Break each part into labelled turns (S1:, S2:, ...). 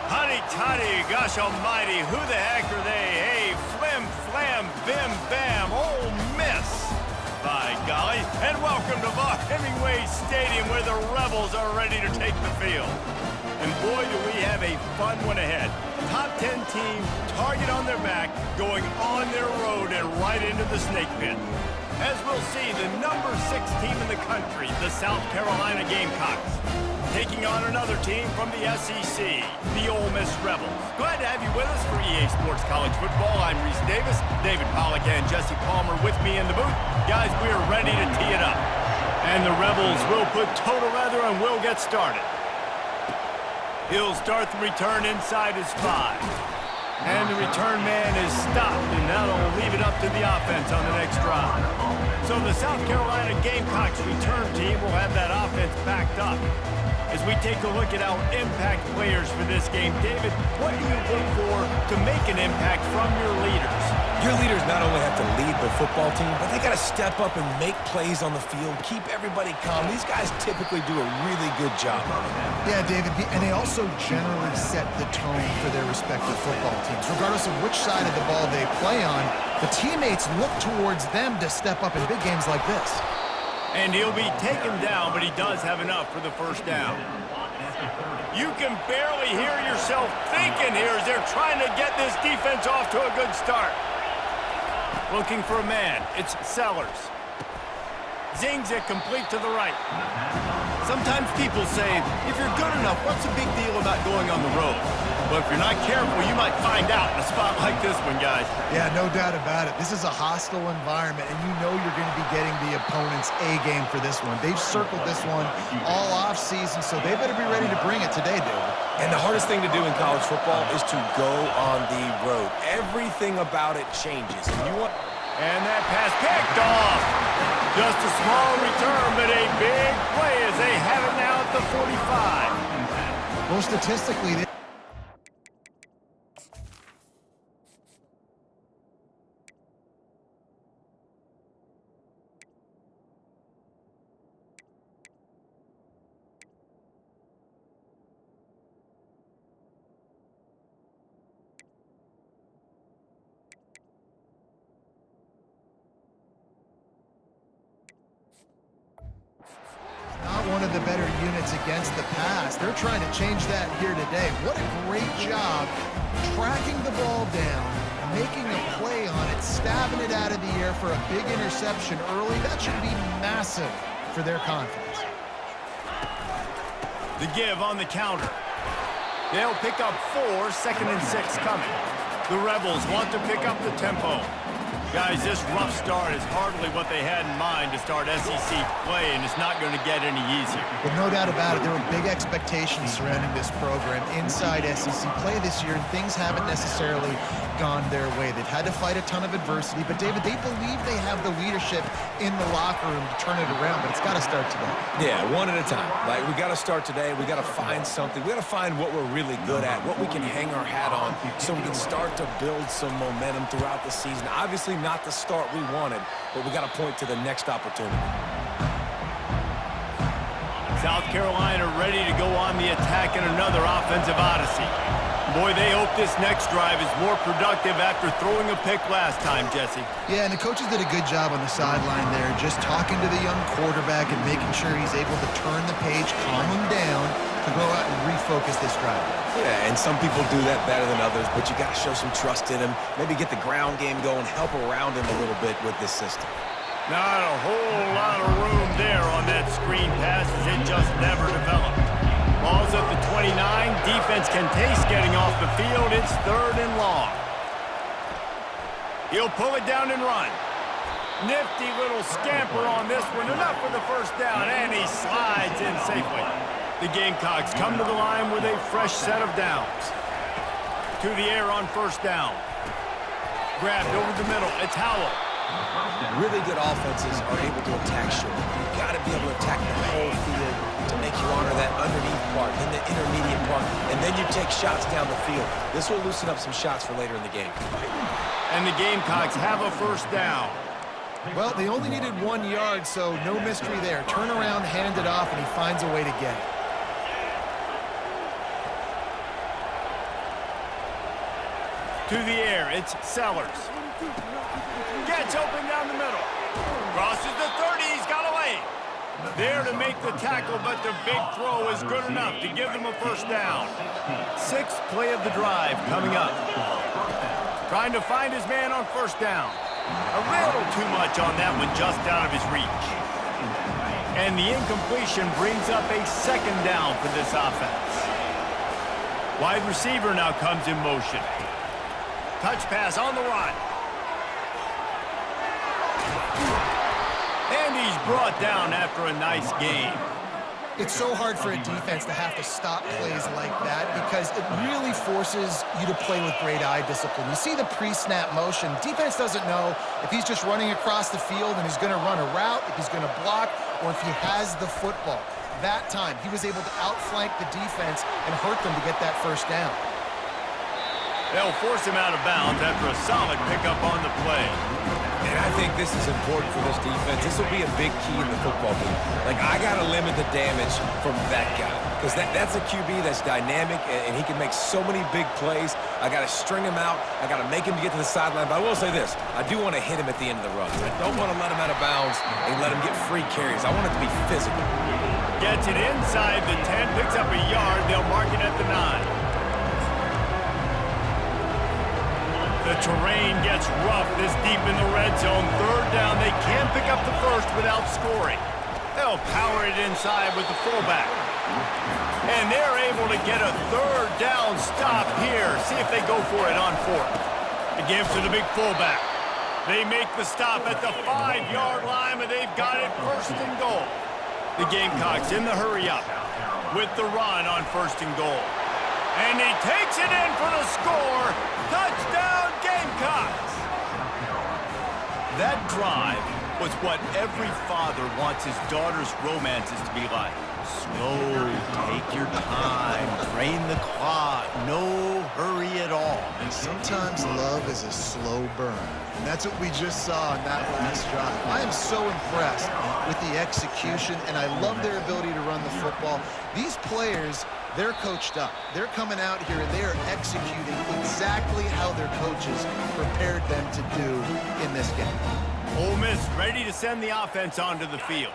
S1: Huddy-tuddy, gosh almighty, who the heck are they? Hey, flim, flam, bim, bam, Ole Miss. By golly, and welcome to Hemingway Stadium where the Rebels are ready to take the field. And boy, do we have a fun one ahead. Top 10 team, target on their back, going on their road and right into the snake pit. As we'll see, the number 6 team in the country, the South Carolina Gamecocks, taking on another team from the SEC, the Ole Miss Rebels. Glad to have you with us for EA Sports College Football. I'm Reese Davis, David Pollack and Jesse Palmer with me in the booth. Guys, we are ready to tee it up. And the Rebels will put total leather and we'll get started. He'll start the return inside his 5. And the return man is stopped, and that'll leave it up to the offense on the next drive. So the South Carolina Gamecocks return team will have that offense backed up. As we take a look at our impact players for this game, David, what do you look for to make an impact from your leaders?
S2: Your leaders not only have to lead the football team, but they got to step up and make plays on the field, keep everybody calm. These guys typically do a really good job of it.
S3: Yeah, David, and they also generally set the tone for their respective football teams. Regardless of which side of the ball they play on, the teammates look towards them to step up in big games like this.
S1: And he'll be taken down, but he does have enough for the first down. You can barely hear yourself thinking here as they're trying to get this defense off to a good start. Looking for a man. It's Sellers. Zings it complete to the right. Sometimes people say, if you're good enough, what's the big deal about going on the road? But if you're not careful, you might find out in a spot like this one, guys.
S3: Yeah, no doubt about it. This is a hostile environment, and you know you're going to be getting the opponent's A-game for this one. They've circled this one all off-season, so they better be ready to bring it today, David.
S2: And the hardest thing to do in college football is to go on the road. Everything about it changes.
S1: And that pass picked off. Just a small return, but a big play as they have it now at the 45.
S3: Well, statistically, one of the better units against the pass. They're trying to change that here today. What a great job tracking the ball down, making a play on it, stabbing it out of the air for a big interception early. That should be massive for their confidence.
S1: The give on the counter. They'll pick up 4, 2nd and 6 coming. The Rebels want to pick up the tempo. Guys, this rough start is hardly what they had in mind to start SEC play, and it's not going to get any easier.
S3: Well, no doubt about it. There were big expectations surrounding this program inside SEC play this year, and things haven't necessarily gone their way. They've had to fight a ton of adversity, but, David, they believe they have the leadership in the locker room to turn it around, but it's got to start today.
S2: Yeah, one at a time. Like, we got to start today. We got to find something. We got to find what we're really good at, what we can hang our hat on, so we can start to build some momentum throughout the season. Obviously, not the start we wanted, but we got to point to the next opportunity.
S1: South Carolina ready to go on the attack in another offensive odyssey. Boy, they hope this next drive is more productive after throwing a pick last time, Jesse.
S3: Yeah, and the coaches did a good job on the sideline there, just talking to the young quarterback and making sure he's able to turn the page, calm him down, to go out and refocus this drive.
S2: Yeah, and some people do that better than others, but you got to show some trust in him, maybe get the ground game going, help around him a little bit with this system.
S1: Not a whole lot of room there on that screen pass as it just never developed. Ball's at the 29. Defense can taste getting off the field. It's 3rd and long. He'll pull it down and run. Nifty little scamper on this one. Enough for the first down, and he slides in safely. The Gamecocks come to the line with a fresh set of downs. To the air on 1st down. Grabbed over the middle. It's Howell.
S2: Really good offenses are able to attack short. You've got to be able to attack the whole field to make you honor that underneath part, then the intermediate part, and then you take shots down the field. This will loosen up some shots for later in the game.
S1: And the Gamecocks have a first down.
S3: Well, they only needed 1 yard, so no mystery there. Turn around, hand it off, and he finds a way to get it.
S1: To the air, it's Sellers. Gets open down the middle. Crosses the 30, he's got away. There to make the tackle, but the big throw is good enough to give them a first down. Sixth play of the drive coming up. Trying to find his man on first down. A little too much on that one, just out of his reach. And the incompletion brings up a second down for this offense. Wide receiver now comes in motion. Touch pass on the run. And he's brought down after a nice game.
S3: It's so hard for a defense to have to stop plays like that because it really forces you to play with great eye discipline. You see the pre-snap motion. Defense doesn't know if he's just running across the field and he's going to run a route, if he's going to block, or if he has the football. That time, he was able to outflank the defense and hurt them to get that first down.
S1: They'll force him out of bounds after a solid pickup on the play.
S2: And I think this is important for this defense. This will be a big key in the football game. Like, I got to limit the damage from that guy. Because that's a QB that's dynamic, and he can make so many big plays. I got to string him out. I got to make him get to the sideline. But I will say this. I do want to hit him at the end of the run. I don't want to let him out of bounds and let him get free carries. I want it to be physical.
S1: Gets it inside the 10, picks up a yard. They'll mark it at the 9. The terrain gets rough this deep in the red zone. Third down, they can't pick up the first without scoring. They'll power it inside with the fullback. And they're able to get a third down stop here. See if they go for it on fourth. They give to the big fullback. They make the stop at the 5-yard line, and they've got it first and goal. The Gamecocks in the hurry up with the run on first and goal. And he takes it in for the score. Touchdown, Gamecocks! That drive was what every father wants his daughter's romances to be like. Slow, take your time, drain the clock, no hurry at all.
S3: And sometimes love is a slow burn. And that's what we just saw in that last drive. I am so impressed with the execution, and I love their ability to run the football. These players, they're coached up. They're coming out here and they are executing exactly how their coaches prepared them to do in this game.
S1: Ole Miss ready to send the offense onto the field.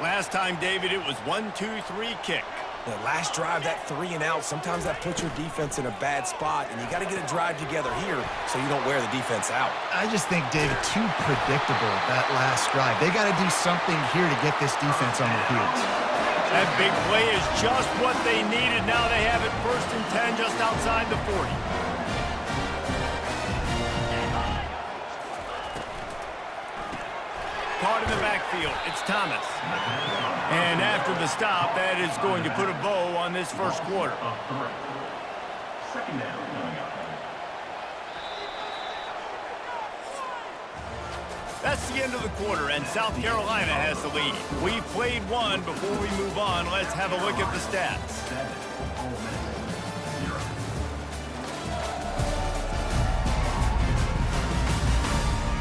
S1: Last time, David, it was 1-2-3 kick.
S2: The last drive, that 3 and out, sometimes that puts your defense in a bad spot, and you got to get a drive together here so you don't wear the defense out.
S3: I just think, David, too predictable, that last drive. They got to do something here to get this defense on their heels.
S1: That big play is just what they needed. Now they have it first and 10 just outside the 40. Caught in the backfield, it's Thomas. And after the stop, that is going to put a bow on this first quarter.
S4: Second down.
S1: That's the end of the quarter, and South Carolina has the lead. We've played one. Before we move on, let's have a look at the stats.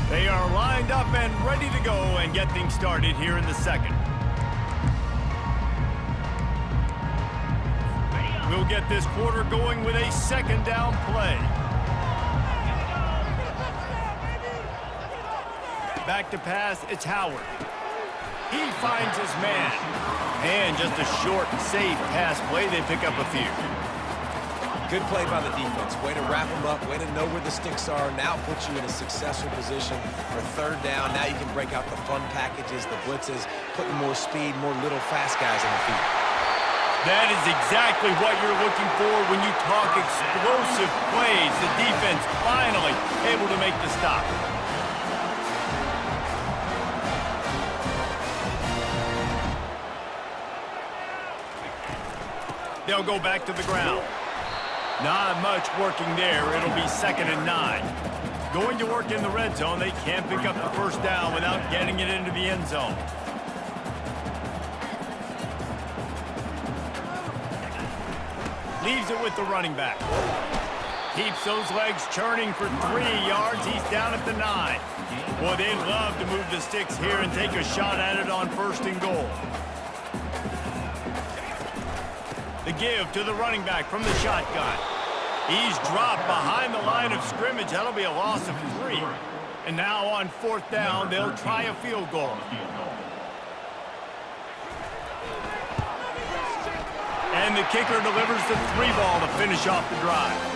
S1: They are lined up and ready to go and get things started here in the second. We'll get this quarter going with a second down play. Back to pass, it's Howard. He finds his man. And just a short, safe pass play, they pick up a few.
S2: Good play by the defense. Way to wrap them up, way to know where the sticks are. Now puts you in a successful position for third down. Now you can break out the fun packages, the blitzes, putting more speed, more little fast guys on the field.
S1: That is exactly what you're looking for when you talk explosive plays. The defense finally able to make the stop. They'll go back to the ground. Not much working there. It'll be 2nd and 9. Going to work in the red zone. They can't pick up the first down without getting it into the end zone. Leaves it with the running back. Keeps those legs churning for 3 yards. He's down at the 9. Boy, they'd love to move the sticks here and take a shot at it on 1st and goal. The give to the running back from the shotgun. He's dropped behind the line of scrimmage. That'll be a loss of 3. And now on 4th down, they'll try a field goal. And the kicker delivers the 3 ball to finish off the drive.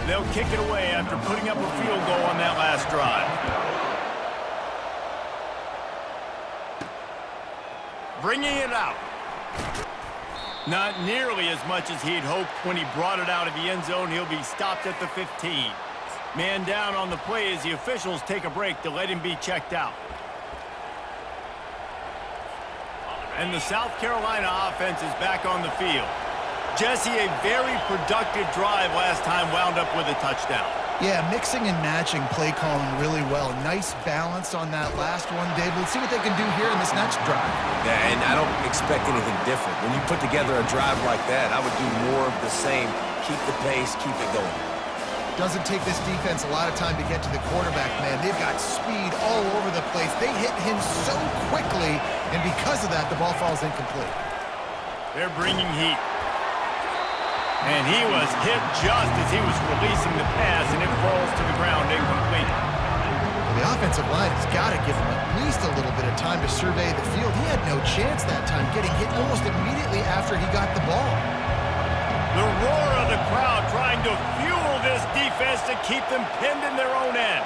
S1: They'll kick it away after putting up a field goal on that last drive. Bringing it out. Not nearly as much as he'd hoped when he brought it out of the end zone. He'll be stopped at the 15. Man down on the play as the officials take a break to let him be checked out. And the South Carolina offense is back on the field. Jesse, a very productive drive last time wound up with a touchdown.
S3: Yeah, mixing and matching play calling really well. Nice balance on that last one, Dave. Let's see what they can do here in this next drive.
S2: Yeah, and I don't expect anything different. When you put together a drive like that, I would do more of the same. Keep the pace, keep it going.
S3: Doesn't take this defense a lot of time to get to the quarterback, man. They've got speed all over the place. They hit him so quickly, and because of that, the ball falls incomplete.
S1: They're bringing heat. And he was hit just as he was releasing the pass, and it falls to the ground incomplete.
S3: Well, the offensive line has got to give him at least a little bit of time to survey the field. He had no chance that time, getting hit almost immediately after he got the ball.
S1: The roar of the crowd trying to fuel this defense to keep them pinned in their own end.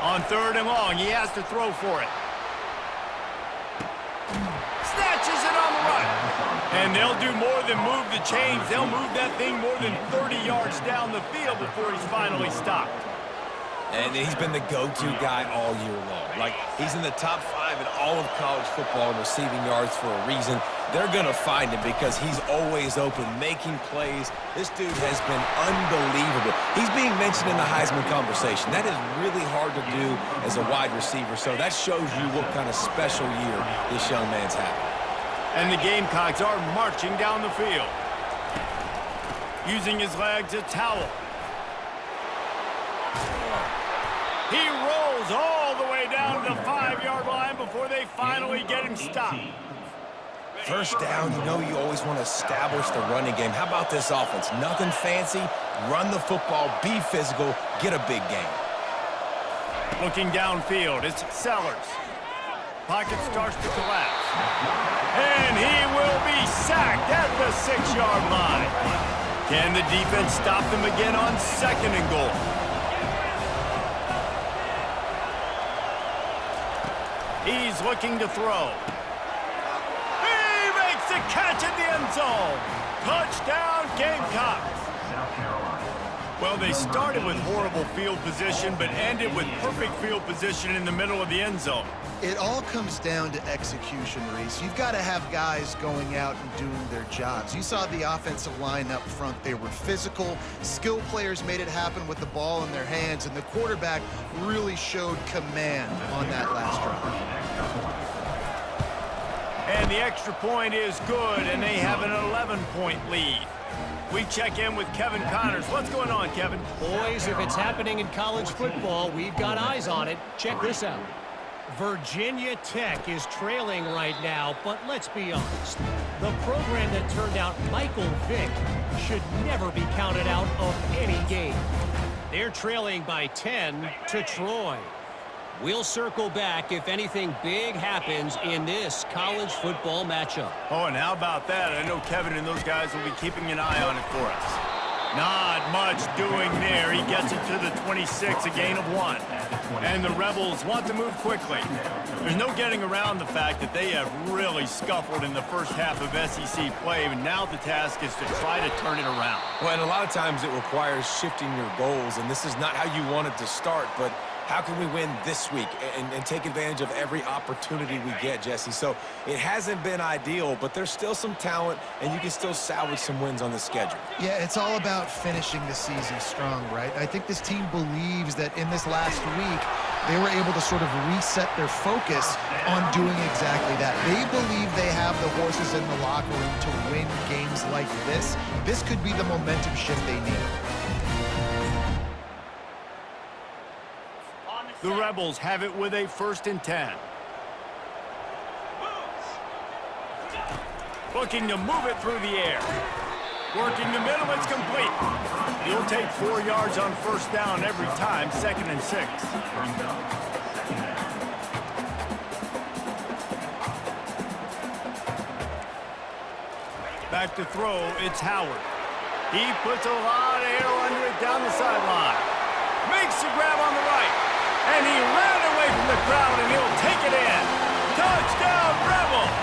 S1: On 3rd and long, he has to throw for it. Snatches it on the run. And they'll do more than move the chains. They'll move that thing more than 30 yards down the field before he's finally stopped.
S2: And he's been the go-to guy all year long. Like, he's in the top 5 in all of college football in receiving yards for a reason. They're going to find him because he's always open, making plays. This dude has been unbelievable. He's being mentioned in the Heisman conversation. That is really hard to do as a wide receiver, so that shows you what kind of special year this young man's having.
S1: And the Gamecocks are marching down the field. Using his legs, a towel. He rolls all the way down to the 5-yard line before they finally get him stopped.
S2: First down, you know you always want to establish the running game. How about this offense? Nothing fancy. Run the football, be physical, get a big gain.
S1: Looking downfield, it's Sellers. Pocket starts to collapse. And he will be sacked at the 6-yard line. Can the defense stop them again on 2nd and goal? He's looking to throw. He makes the catch at the end zone. Touchdown, Gamecocks. Well, they started with horrible field position, but ended with perfect field position in the middle of the end zone.
S3: It all comes down to execution, Reese. You've got to have guys going out and doing their jobs. You saw the offensive line up front. They were physical. Skill players made it happen with the ball in their hands, and the quarterback really showed command on that last drive.
S1: And the extra point is good, and they have an 11-point lead. We check in with Kevin Connors. What's going on, Kevin?
S4: Boys, if it's happening in college football, we've got eyes on it. Check this out. Virginia Tech is trailing right now, but let's be honest. The program that turned out Michael Vick should never be counted out of any game. They're trailing by 10 to Troy. We'll circle back if anything big happens in this college football matchup.
S1: Oh, and how about that? I know Kevin and those guys will be keeping an eye on it for us. Not much doing there. He gets it to the 26, a gain of 1. And the Rebels want to move quickly. There's no getting around the fact that they have really scuffled in the first half of SEC play, and now the task is to try to turn it around.
S2: Well, and a lot of times it requires shifting your goals, and this is not how you want it to start, but how can we win this week and take advantage of every opportunity we get, Jesse. So it hasn't been ideal, but there's still some talent, and you can still salvage some wins on the schedule.
S3: Yeah, it's all about finishing the season strong, right? I think this team believes that in this last week, they were able to sort of reset their focus on doing exactly that. They believe they have the horses in the locker room to win games like this. This could be the momentum shift they need.
S1: The Rebels have it with a 1st and 10. Looking to move it through the air. Working the middle, it's complete. He'll take 4 yards on 1st down every time, 2nd and 6. Back to throw, it's Howard. He puts a lot of air under it down the sideline. Makes the grab on the right. And he ran away from the crowd, and he'll take it in. Touchdown, Rebels!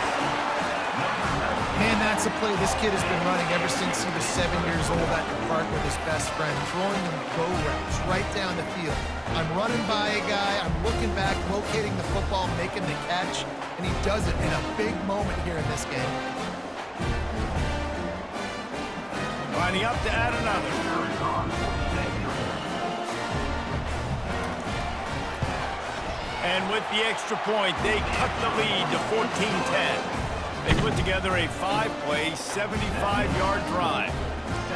S3: Man, that's a play this kid has been running ever since he was 7 years old at the park with his best friend, throwing them go routes right down the field. I'm running by a guy, I'm looking back, locating the football, making the catch, and he does it in a big moment here in this game.
S1: Lining up to add another. And with the extra point, they cut the lead to 14-10. They put together a 5-play, 75-yard drive.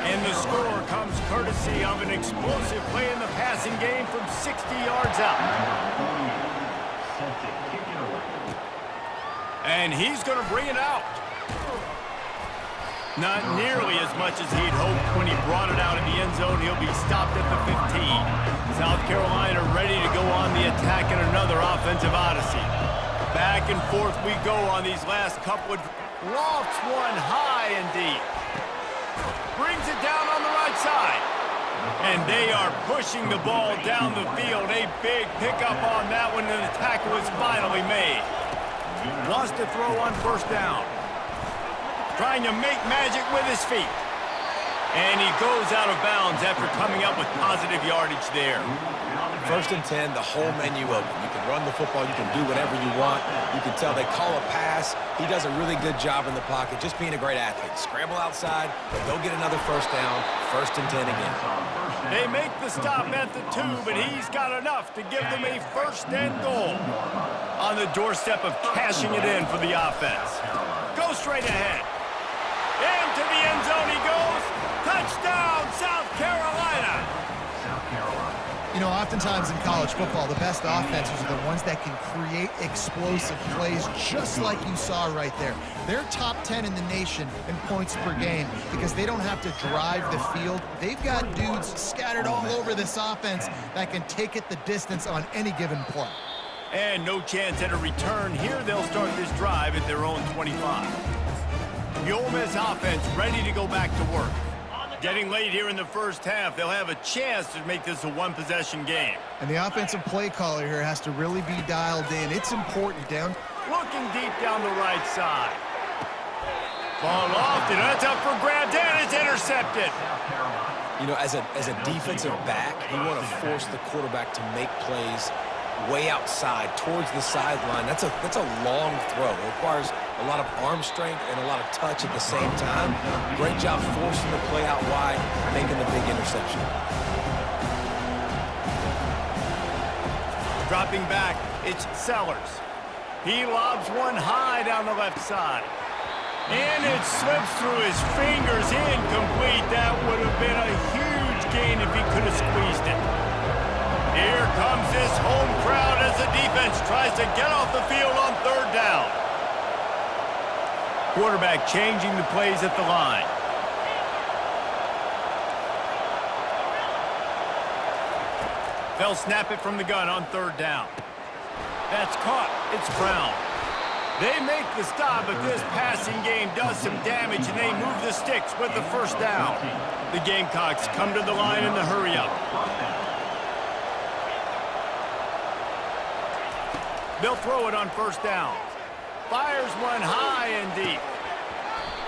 S1: And the score comes courtesy of an explosive play in the passing game from 60 yards out. And he's going to bring it out. Not nearly as much as he'd hoped when he brought it out in the end zone. He'll be stopped at the 15. South Carolina ready to go on the attack in another offensive odyssey. Back and forth we go on these last couple of... Lofts one high and deep. Brings it down on the right side. And they are pushing the ball down the field. A big pickup on that one, and the tackle was finally made. Wants to throw on 1st down. Trying to make magic with his feet. And he goes out of bounds after coming up with positive yardage there.
S2: 1st and 10, the whole menu open. You can run the football, you can do whatever you want. You can tell they call a pass. He does a really good job in the pocket, just being a great athlete. Scramble outside, go get another 1st down, 1st and 10 again.
S1: They make the stop at the 2, but he's got enough to give them a 1st and goal. On the doorstep of cashing it in for the offense. Go straight ahead. Into the end zone he goes. Touchdown, South Carolina.
S3: You know, oftentimes in college football, the best offenses are the ones that can create explosive plays just like you saw right there. They're top 10 in the nation in points per game because they don't have to drive the field. They've got dudes scattered all over this offense that can take it the distance on any given play.
S1: And no chance at a return here. They'll start this drive at their own 25. The Ole Miss offense ready to go back to work. Getting late here in the 1st half, they'll have a chance to make this a one-possession game.
S3: And the offensive play caller here has to really be dialed in. It's important down.
S1: Looking deep down the right side. Ball lofted, that's up for grabs, and it's intercepted.
S2: You know, as a defensive back, you want to force the quarterback to make plays way outside towards the sideline. That's a long throw. It requires a lot of arm strength and a lot of touch at the same time. Great job forcing the play out wide, making the big interception.
S1: Dropping back, it's Sellers. He lobs one high down the left side. And it slips through his fingers, incomplete. That would have been a huge gain if he could have squeezed it. Here comes this home crowd as the defense tries to get off the field on 3rd down. Quarterback changing the plays at the line. They'll snap it from the gun on 3rd down. That's caught. It's Brown. They make the stop, but this passing game does some damage, and they move the sticks with the 1st down. The Gamecocks come to the line in the hurry-up. They'll throw it on 1st down. Fires one high and deep.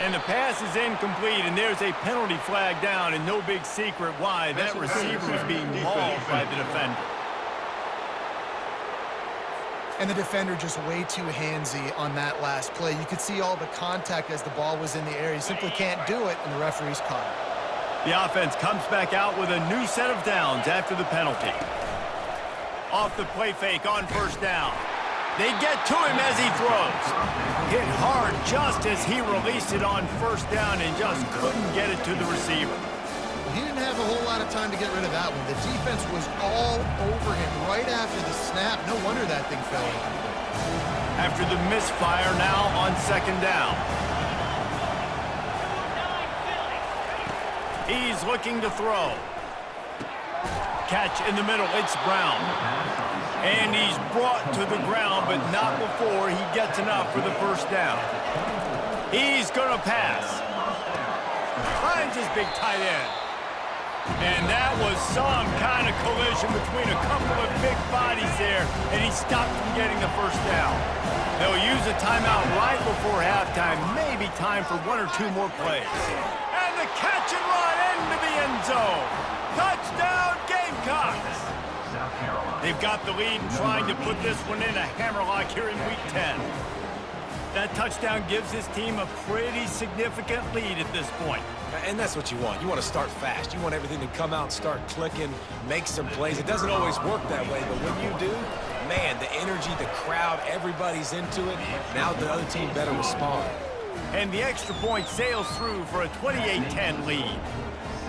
S1: And the pass is incomplete, and there's a penalty flag down, and no big secret why that receiver was being mauled by the defender.
S3: And the defender just way too handsy on that last play. You could see all the contact as the ball was in the air. You simply can't do it, and the referee's caught it.
S1: The offense comes back out with a new set of downs after the penalty. Off the play fake on first down. They get to him as he throws. Hit hard just as he released it on first down and just couldn't get it to the receiver.
S3: He didn't have a whole lot of time to get rid of that one. The defense was all over him right after the snap. No wonder that thing fell incomplete.
S1: After the misfire, now on second down. He's looking to throw. Catch in the middle. It's Brown. And he's brought to the ground, but not before he gets enough for the first down. He's going to pass. Finds his big tight end. And that was some kind of collision between a couple of big bodies there, and he stopped from getting the first down. They'll use a timeout right before halftime, maybe time for one or two more plays. And the catch and run into the end zone. Touchdown, Gamecocks! They've got the lead and trying to put this one in a hammerlock here in Week 10. That touchdown gives his team a pretty significant lead at this point.
S2: And that's what you want. You want to start fast. You want everything to come out and start clicking, make some plays. It doesn't always work that way, but when you do, man, the energy, the crowd, everybody's into it. Now the other team better respond.
S1: And the extra point sails through for a 28-10 lead.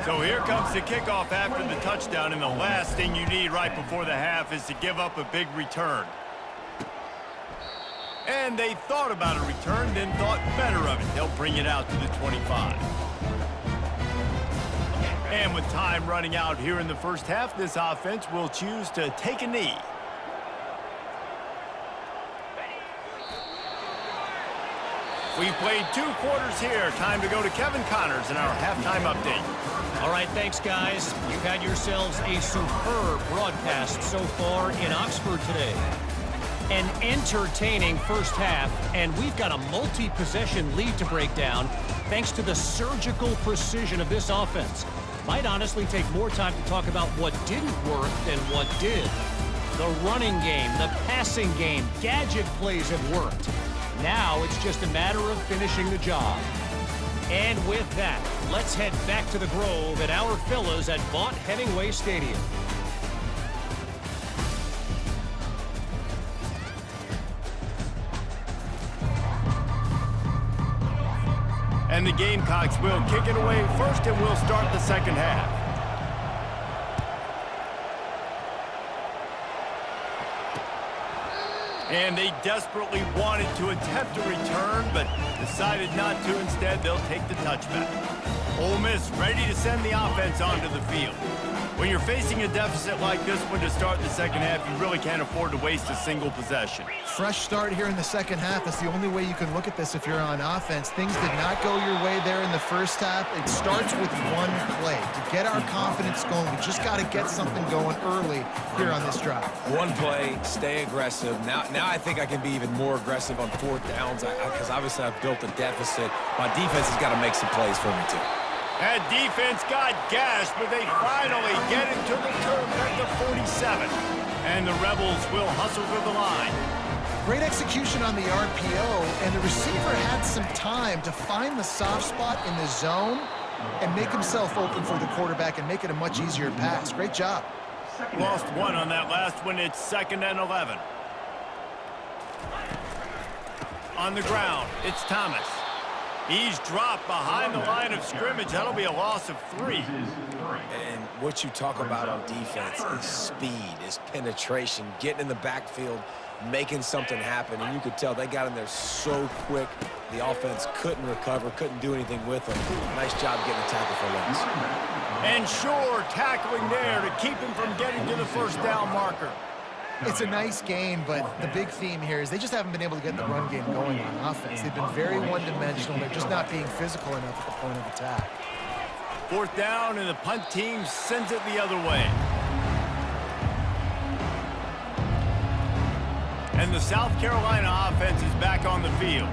S1: So here comes the kickoff after the touchdown, and the last thing you need right before the half is to give up a big return. And they thought about a return, then thought better of it. They'll bring it out to the 25. And with time running out here in the first half, this offense will choose to take a knee. We've played 2 quarters here. Time to go to Kevin Connors in our halftime update.
S4: All right, thanks, guys. You've had yourselves a superb broadcast so far in Oxford today. An entertaining first half, and we've got a multi-possession lead to break down thanks to the surgical precision of this offense. Might honestly take more time to talk about what didn't work than what did. The running game, the passing game, gadget plays have worked. Now it's just a matter of finishing the job. And with that, let's head back to the Grove at our fellas at Vaught Hemingway Stadium.
S1: And the Gamecocks will kick it away first, and we'll start the second half. And they desperately wanted to attempt a return, but decided not to. Instead, they'll take the touchback. Ole Miss ready to send the offense onto the field. When you're facing a deficit like this one to start the second half, you really can't afford to waste a single possession.
S3: Fresh start here in the second half. That's the only way you can look at this if you're on offense. Things did not go your way there in the first half. It starts with one play. To get our confidence going, we just got to get something going early here on this drive.
S2: One play, stay aggressive. Now I think I can be even more aggressive on 4th downs because obviously I've built a deficit. My defense has got to make some plays for me too.
S1: That defense got gashed, but they finally get it to the turf at the 47. And the Rebels will hustle to the line.
S3: Great execution on the RPO, and the receiver had some time to find the soft spot in the zone and make himself open for the quarterback and make it a much easier pass. Great job.
S1: Lost one on that last one. It's 2nd and 11. On the ground, it's Thomas. He's dropped behind the line of scrimmage. That'll be a loss of 3.
S2: And what you talk about on defense is speed, is penetration, getting in the backfield, making something happen. And you could tell they got in there so quick, the offense couldn't recover, couldn't do anything with them. Nice job getting a tackle for loss.
S1: And sure, tackling there to keep him from getting to the first down marker.
S3: It's a nice gain, but the big theme here is they just haven't been able to get the run game going on offense. They've been very one-dimensional. They're just not being physical enough at the point of attack.
S1: 4th down, and the punt team sends it the other way. And the South Carolina offense is back on the field.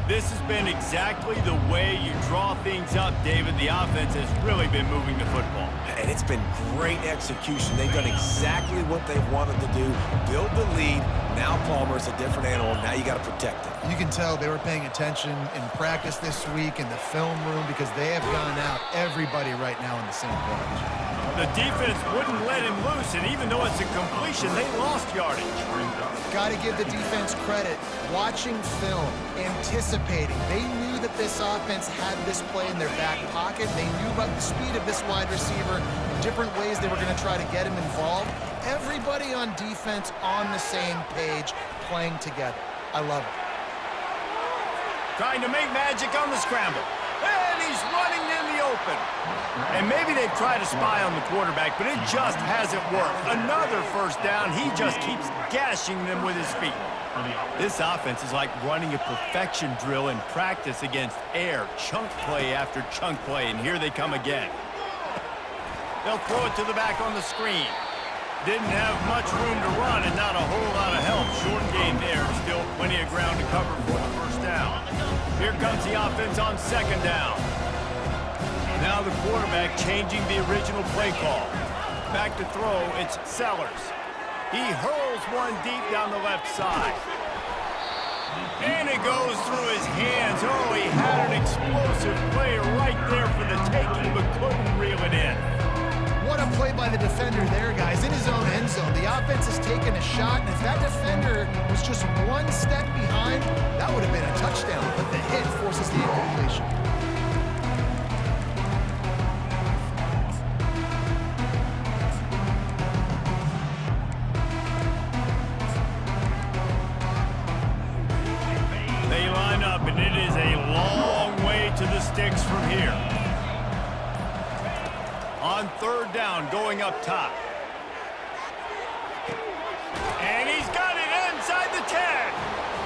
S1: This has been exactly the way you draw things up, David. The offense has really been moving the football.
S2: And it's been great execution. They've done exactly what they've wanted to do, build the lead. Now Palmer's a different animal. Now you got to protect it.
S3: You can tell they were paying attention in practice this week in the film room because they have gone out everybody right now on the same page.
S1: The defense wouldn't let him loose, and even though it's a completion, they lost yardage.
S3: Got to give the defense credit. Watching film, anticipating. They knew that this offense had this play in their back pocket. They knew about the speed of this wide receiver and different ways they were going to try to get him involved. Everybody on defense on the same page, playing together. I love it.
S1: Trying to make magic on the scramble. And he's running in the open. And maybe they've tried to spy on the quarterback, but it just hasn't worked. Another first down. He just keeps gashing them with his feet. This offense is like running a perfection drill in practice against air. Chunk play after chunk play, and here they come again. They'll throw it to the back on the screen. Didn't have much room to run and not a whole lot of help. Short gain there. Still plenty of ground to cover for the first down. Here comes the offense on second down. Now the quarterback changing the original play call. Back to throw, it's Sellers. He hurls one deep down the left side. And it goes through his hands. Oh, he had an explosive play right there for the taking, but couldn't reel it in.
S3: What a play by the defender there, guys. In his own end zone, the offense has taken a shot, and if that defender was just one step behind, that would have been a touchdown, but the hit forces the incompletion.
S1: They line up, and it is a long way to the sticks from here. On third down, going up top. And he's got it inside the 10.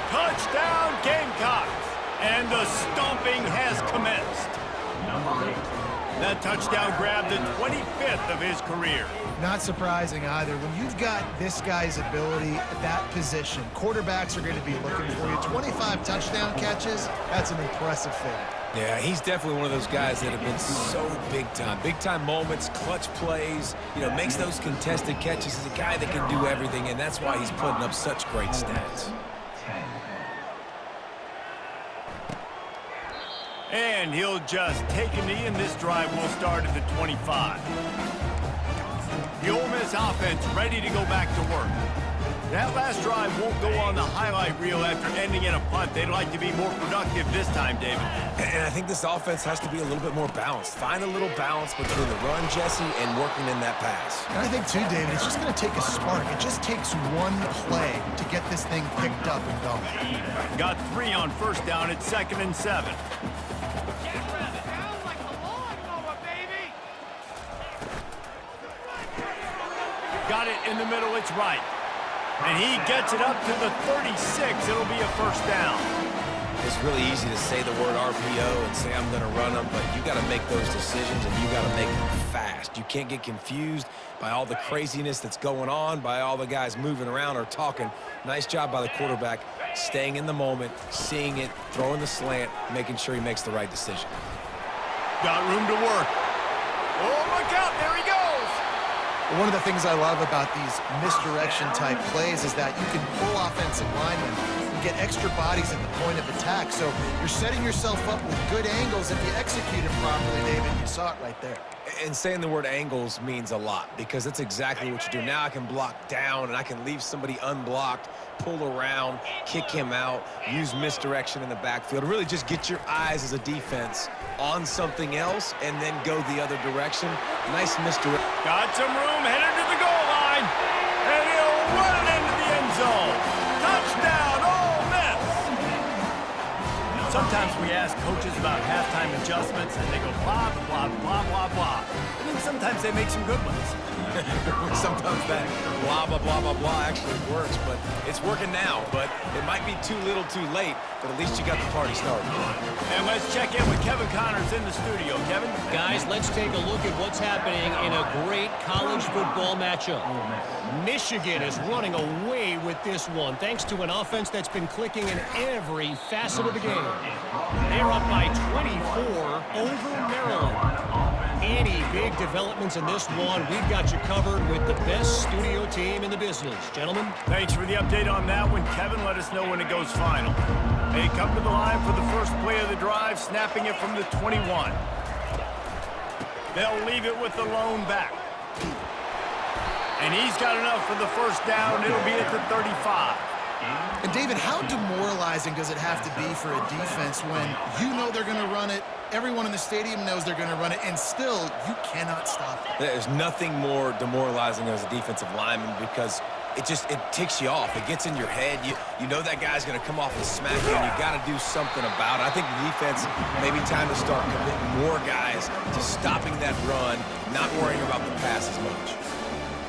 S1: Touchdown, Gamecocks. And the stomping has commenced. That touchdown grabbed the 25th of his career.
S3: Not surprising either. When you've got this guy's ability at that position, quarterbacks are going to be looking for you. 25 touchdown catches, that's an impressive thing.
S2: Yeah, he's definitely one of those guys that have been so big time. Big time moments, clutch plays, makes those contested catches. He's a guy that can do everything, and that's why he's putting up such great stats.
S1: And he'll just take a knee, and this drive will start at the 25. The Ole Miss offense ready to go back to work. That last drive won't go on the highlight reel after ending in a punt. They'd like to be more productive this time, David.
S2: And I think this offense has to be a little bit more balanced. Find a little balance between the run, Jesse, and working in that pass.
S3: And I think, too, David, it's just going to take a spark. It just takes one play to get this thing picked up and going.
S1: Got 3 on first down at 2nd and 7. Got it in the middle, it's right. And he gets it up to the 36. It'll be a first down.
S2: It's really easy to say the word RPO and say I'm going to run them, but you got to make those decisions and you got to make them fast. You can't get confused by all the craziness that's going on, by all the guys moving around or talking. Nice job by the quarterback, staying in the moment, seeing it, throwing the slant, making sure he makes the right decision.
S1: Got room to work. Oh, look out, there he goes.
S3: One of the things I love about these misdirection-type plays is that you can pull offensive linemen and get extra bodies at the point of attack. So you're setting yourself up with good angles. If you execute it properly, David, you saw it right there.
S2: And saying the word angles means a lot because that's exactly what you do. Now I can block down and I can leave somebody unblocked, pull around, kick him out, use misdirection in the backfield. Really just get your eyes as a defense on something else and then go the other direction. Nice misdirection.
S1: Got some room, headed to the goal line. And he'll run it into the end zone. Touchdown, Ole Miss. Sometimes we ask coaches about halftime adjustments, and they go blah, blah, blah, blah, blah. And then sometimes they make some good ones.
S2: Sometimes that blah, blah, blah, blah, blah actually works, but it's working now. But it might be too little too late, but at least you got the party started.
S1: And let's check in with Kevin Connors in the studio. Kevin?
S4: Guys, let's take a look at what's happening in a great college football matchup. Michigan is running away with this one, thanks to an offense that's been clicking in every facet of the game. They're up by 24 over Maryland. Any big big developments in this one. We've got you covered with the best studio team in the business. Gentlemen.
S1: Thanks for the update on that one, Kevin. Let us know when it goes final. They come to the line for the first play of the drive, snapping it from the 21. They'll leave it with the lone back. And he's got enough for the first down. It'll be at the 35.
S3: And David, how demoralizing does it have to be for a defense when you know they're going to run it, everyone in the stadium knows they're going to run it, and still you cannot stop it?
S2: There's nothing more demoralizing as a defensive lineman because it ticks you off. It gets in your head. You know that guy's going to come off and smack you, and you got to do something about it. I think the defense maybe time to start committing more guys to stopping that run, not worrying about the pass as much.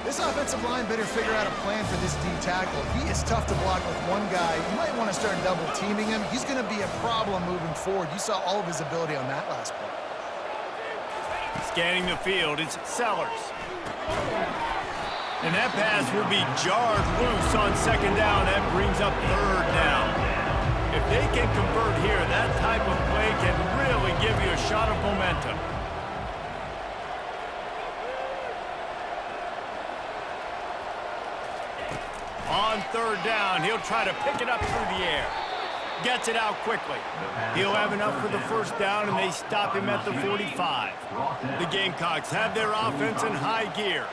S3: This offensive line better figure out a plan for this D tackle. He is tough to block with one guy. You might want to start double teaming him. He's going to be a problem moving forward. You saw all of his ability on that last play.
S1: Scanning the field, it's Sellers. And that pass will be jarred loose on second down. That brings up third down. If they can convert here, that type of play can really give you a shot of momentum. On third down, he'll try to pick it up through the air. Gets it out quickly. He'll have enough for the first down, and they stop him at the 45. The Gamecocks have their offense in high gear.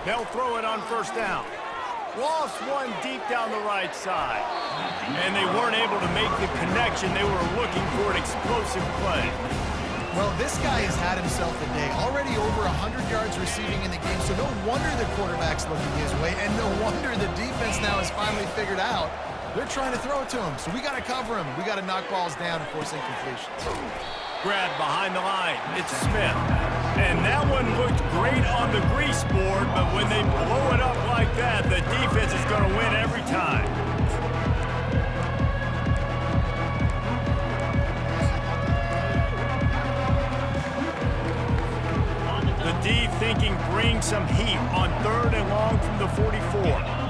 S1: They'll throw it on first down. Lost one deep down the right side. And they weren't able to make the connection. They were looking for an explosive play.
S3: Well, this guy has had himself a day. Already over 100 yards receiving in the game, so no wonder the quarterback's looking his way, and no wonder the defense now has finally figured out they're trying to throw it to him. So we got to cover him. We got to knock balls down and force incompletions.
S1: Grab behind the line. It's Smith. And that one looked great on the grease board, but when they blow it up like that, the defense is going to win every time. The D thinking bring some heat on third and long from the 44.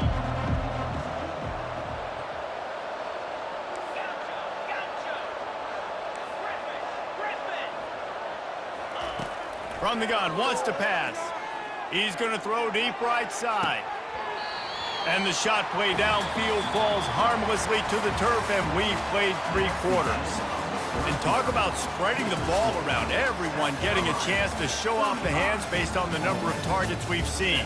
S1: From the gun, wants to pass. He's going to throw deep right side. And the shot play downfield falls harmlessly to the turf, and we've played 3 quarters. And talk about spreading the ball around, everyone getting a chance to show off the hands based on the number of targets we've seen.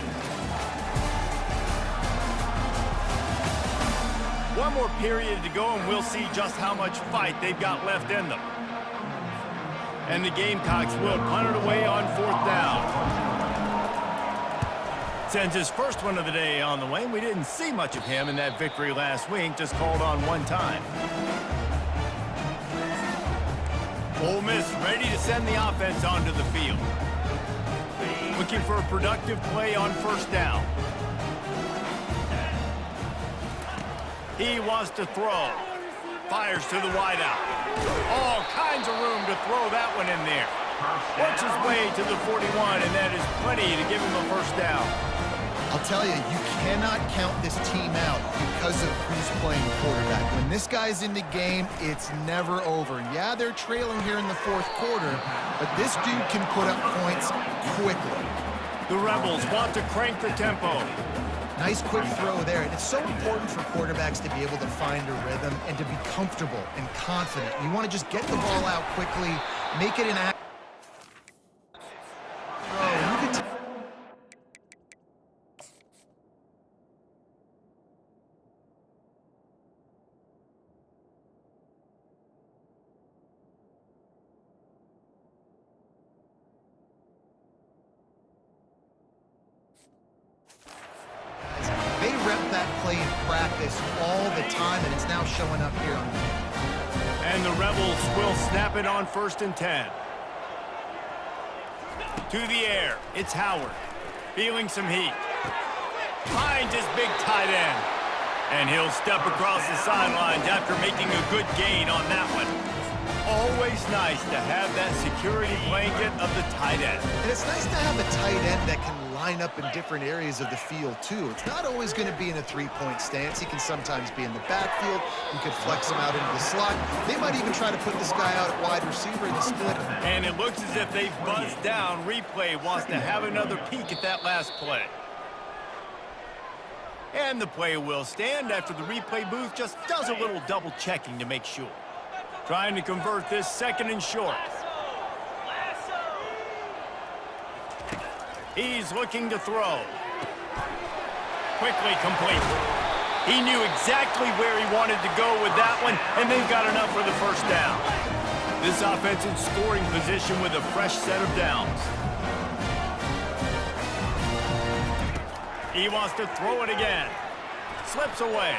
S1: One more period to go, and we'll see just how much fight they've got left in them. And the Gamecocks will punt it away on fourth down. Sends his first one of the day on the way. We didn't see much of him in that victory last week, just called on one time. Ole Miss ready to send the offense onto the field. Looking for a productive play on first down. He wants to throw. Fires to the wideout. All kinds of room to throw that one in there. Works his way to the 41, and that is plenty to give him a first down.
S3: I'll tell you, you cannot count this team out because of who's playing quarterback. When this guy's in the game, it's never over. Yeah, they're trailing here in the fourth quarter, but this dude can put up points quickly.
S1: The Rebels want to crank the tempo.
S3: Nice quick throw there. And it's so important for quarterbacks to be able to find a rhythm and to be comfortable and confident. You want to just get the ball out quickly, make it an act. Play in practice all the time, and it's now showing up here on game.
S1: And the Rebels will snap it on 1st and 10. To the air, it's Howard. Feeling some heat. Finds his big tight end. And he'll step across the sidelines after making a good gain on that one. Always nice to have that security blanket of the tight end.
S3: And it's nice to have a tight end that can line up in different areas of the field, too. It's not always going to be in a three-point stance. He can sometimes be in the backfield. You could flex him out into the slot. They might even try to put this guy out at wide receiver in the split.
S1: And it looks as if they've buzzed down. Replay wants to have another peek at that last play. And the play will stand after the replay booth just does a little double checking to make sure. Trying to convert this 2nd and short. He's looking to throw. Quickly complete. He knew exactly where he wanted to go with that one, and they've got enough for the first down. This offense in scoring position with a fresh set of downs. He wants to throw it again. Slips away.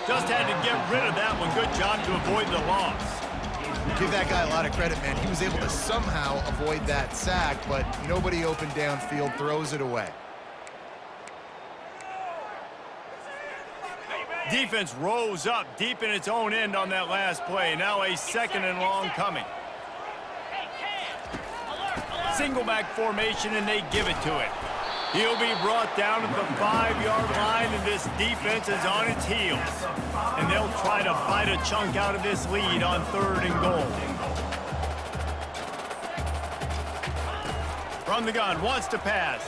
S1: Just had to get rid of that one. Good job to avoid the loss.
S3: Give that guy a lot of credit, man. He was able to somehow avoid that sack, but nobody open downfield, throws it away.
S1: Defense rose up deep in its own end on that last play. Now a 2nd and long coming. Single back formation, and they give it to it. He'll be brought down at the 5-yard line, and this defense is on its heels. And they'll try to bite a chunk out of this lead on 3rd and goal. From the gun, wants to pass.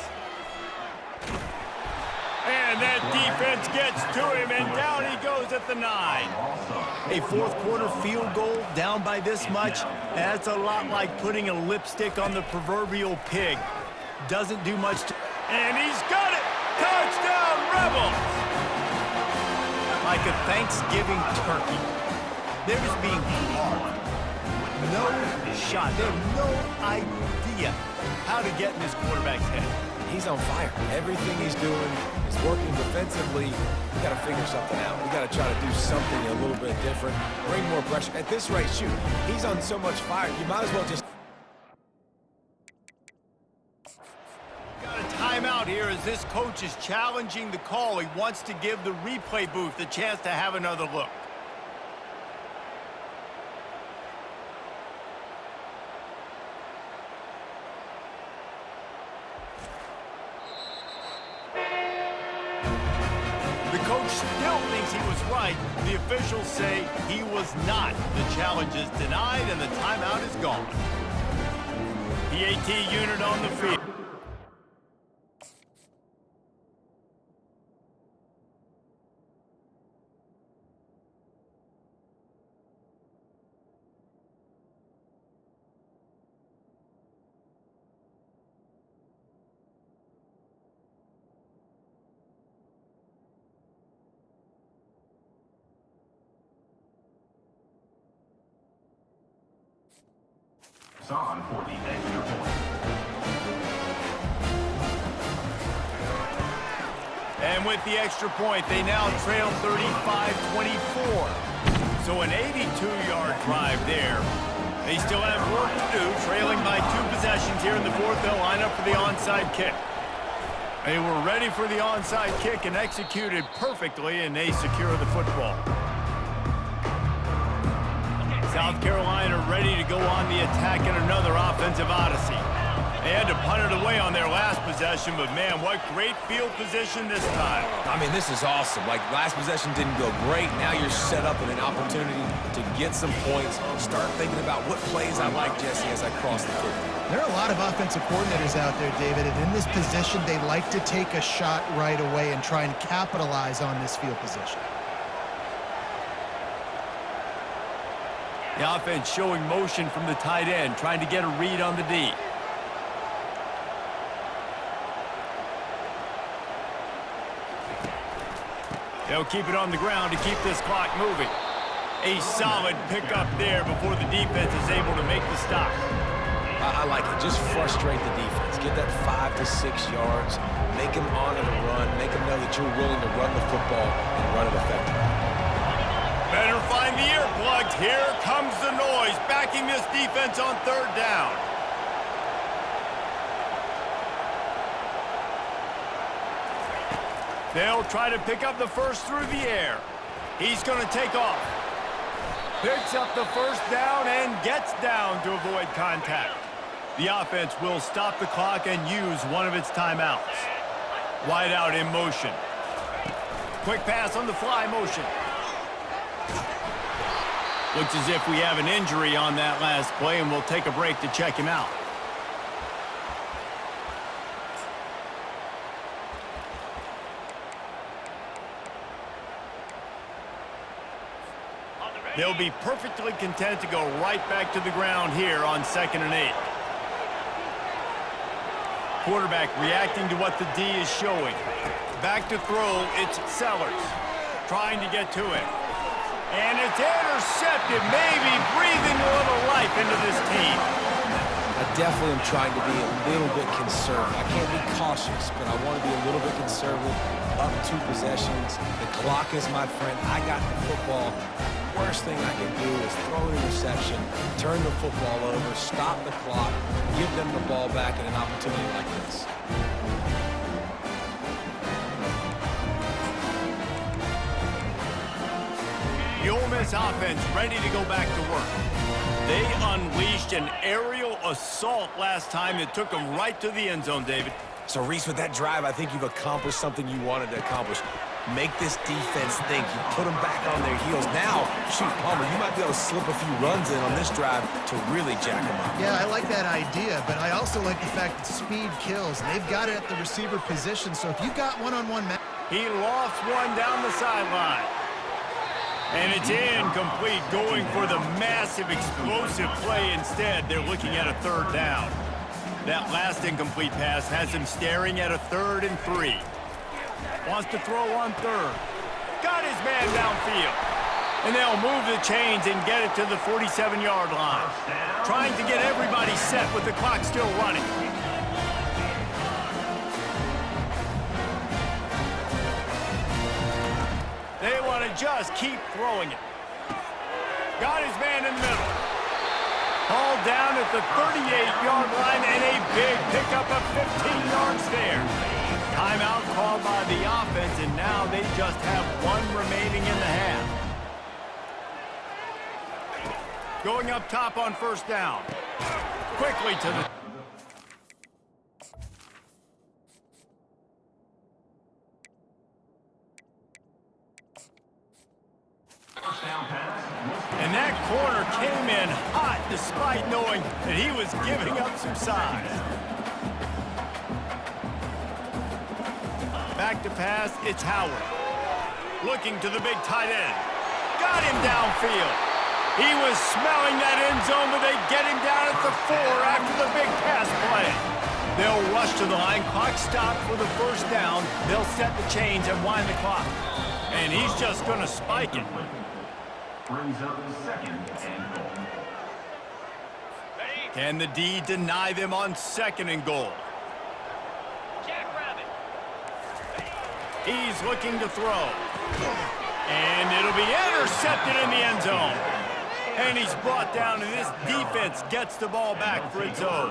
S1: And that defense gets to him, and down he goes at the 9. A 4th quarter field goal down by this much, that's a lot like putting a lipstick on the proverbial pig. Doesn't do much to... And he's got it! Touchdown, Rebels! Like a Thanksgiving turkey. They're just being carved. No shot. They have no idea how to get in this quarterback's head.
S2: He's on fire. Everything he's doing is working defensively. We got to figure something out. We got to try to do something a little bit different. Bring more pressure. At this rate, shoot, he's on so much fire. You might as well just...
S1: Got a timeout here as this coach is challenging the call. He wants to give the replay booth a chance to have another look. Coach still thinks he was right. The officials say he was not. The challenge is denied and the timeout is gone. PAT unit on the field.
S5: On for the extra point.
S1: And with the extra point, they now trail 35-24. So an 82-yard drive there. They still have work to do, trailing by 2 possessions here in the 4th. They'll line up for the onside kick. They were ready for the onside kick and executed perfectly, and they secure the football. South Carolina ready to go on the attack in another offensive odyssey. They had to punt it away on their last possession, but man, what great field position this time.
S2: I mean, this is awesome. Like, last possession didn't go great. Now you're set up in an opportunity to get some points. Start thinking about what plays I like, Jesse, as I cross the field.
S3: There are a lot of offensive coordinators out there, David, and in this position, they like to take a shot right away and try and capitalize on this field position.
S1: The offense showing motion from the tight end, trying to get a read on the D. They'll keep it on the ground to keep this clock moving. A solid pickup there before the defense is able to make the stop.
S2: I like it. Just frustrate the defense. Get that 5 to 6 yards. Make them honor the run. Make them know that you're willing to run the football and run it effectively.
S1: Better find the earplugs. Here comes the noise, backing this defense on 3rd down. They'll try to pick up the first through the air. He's going to take off. Picks up the first down and gets down to avoid contact. The offense will stop the clock and use one of its timeouts. Wide out in motion. Quick pass on the fly motion. Looks as if we have an injury on that last play, and we'll take a break to check him out. They'll be perfectly content to go right back to the ground here on 2nd and 8. Quarterback reacting to what the D is showing. Back to throw, it's Sellers. Trying to get to it. And it's intercepted, maybe breathing a little life into this team.
S2: I definitely am trying to be a little bit conservative. I can't be cautious, but I want to be a little bit conservative. Up 2 possessions. The clock is my friend. I got the football. Worst thing I can do is throw an interception, turn the football over, stop the clock, give them the ball back in an opportunity like this.
S1: The Ole Miss offense ready to go back to work. They unleashed an aerial assault last time that took them right to the end zone, David.
S2: So, Reese, with that drive, I think you've accomplished something you wanted to accomplish. Make this defense think. You put them back on their heels. Now, shoot, Palmer, you might be able to slip a few runs in on this drive to really jack them up.
S3: Yeah, I like that idea, but I also like the fact that speed kills. They've got it at the receiver position, so if you've got one-on-one match.
S1: He lofts one down the sideline. And it's incomplete, going for the massive, explosive play instead. They're looking at a 3rd down. That last incomplete pass has him staring at a 3rd and 3. Wants to throw on 3rd. Got his man downfield. And they'll move the chains and get it to the 47-yard line. Trying to get everybody set with the clock still running. They want to just keep throwing it. Got his man in the middle. Hauled down at the 38-yard line, and a big pickup of 15 yards there. Timeout called by the offense, and now they just have 1 remaining in the half. Going up top on 1st down. Quickly to the... And that corner came in hot despite knowing that he was giving up some size. Back to pass, it's Howard. Looking to the big tight end. Got him downfield. He was smelling that end zone, but they get him down at the 4 after the big pass play. They'll rush to the line. Clock stopped for the 1st down. They'll set the chains and wind the clock. And he's just going to spike it.
S5: Brings up 2nd and goal.
S1: Can the D deny them on 2nd and goal? He's looking to throw. And it'll be intercepted in the end zone. And he's brought down, and this defense gets the ball back for its own.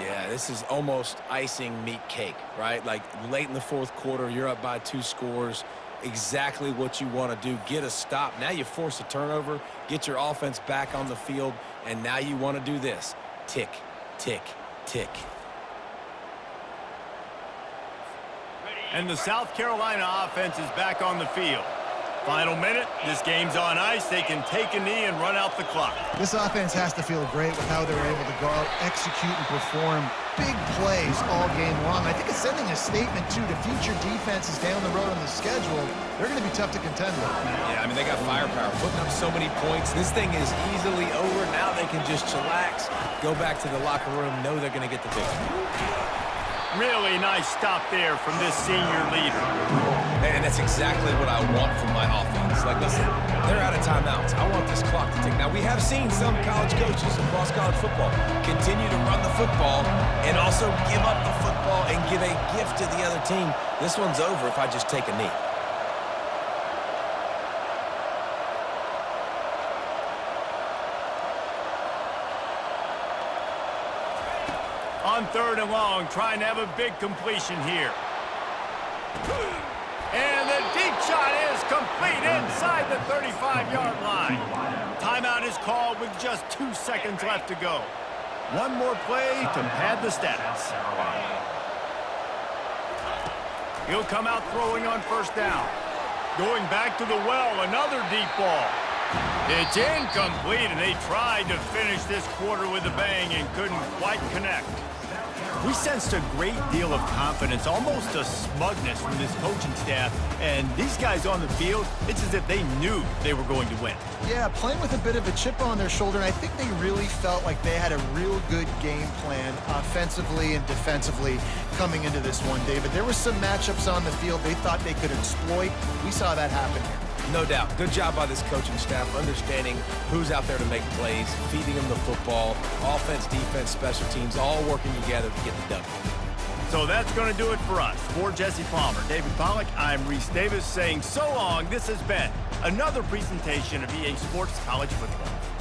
S2: Yeah, this is almost icing meat cake, right? Like late in the 4th quarter, you're up by 2 scores. Exactly what you want to do. Get a stop. Now you force a turnover, get your offense back on the field, and now you want to do this. Tick, tick, tick.
S1: And the South Carolina offense is back on the field. Final minute, this game's on ice. They can take a knee and run out the clock.
S3: This offense has to feel great with how they're able to go out, execute, and perform big plays all game long. I think it's sending a statement, too, to future defenses down the road on the schedule. They're going to be tough to contend with.
S2: Yeah, I mean, they got firepower, putting up so many points. This thing is easily over. Now they can just chillax, go back to the locker room, know they're going to get the victory.
S1: Really nice stop there from this senior leader.
S2: And that's exactly what I want from my offense. Like, listen, they're out of timeouts. I want this clock to tick. Now, we have seen some college coaches across college football continue to run the football and also give up the football and give a gift to the other team. This one's over if I just take a knee.
S1: On 3rd and long, trying to have a big completion here. And the deep shot is complete inside the 35-yard line. Timeout is called with just 2 seconds left to go. One more play to pad the stats. He'll come out throwing on first down. Going back to the well, another deep ball. It's incomplete, and they tried to finish this quarter with a bang and couldn't quite connect. We sensed a great deal of confidence, almost a smugness from this coaching staff. And these guys on the field, it's as if they knew they were going to win.
S3: Yeah, playing with a bit of a chip on their shoulder, and I think they really felt like they had a real good game plan offensively and defensively coming into this one, David. There were some matchups on the field they thought they could exploit. We saw that happen here.
S2: No doubt. Good job by this coaching staff, understanding who's out there to make plays, feeding them the football, offense, defense, special teams, all working together to get the W.
S1: So that's going to do it for us. For Jesse Palmer, David Pollack, I'm Reese Davis saying so long. This has been another presentation of EA Sports College Football.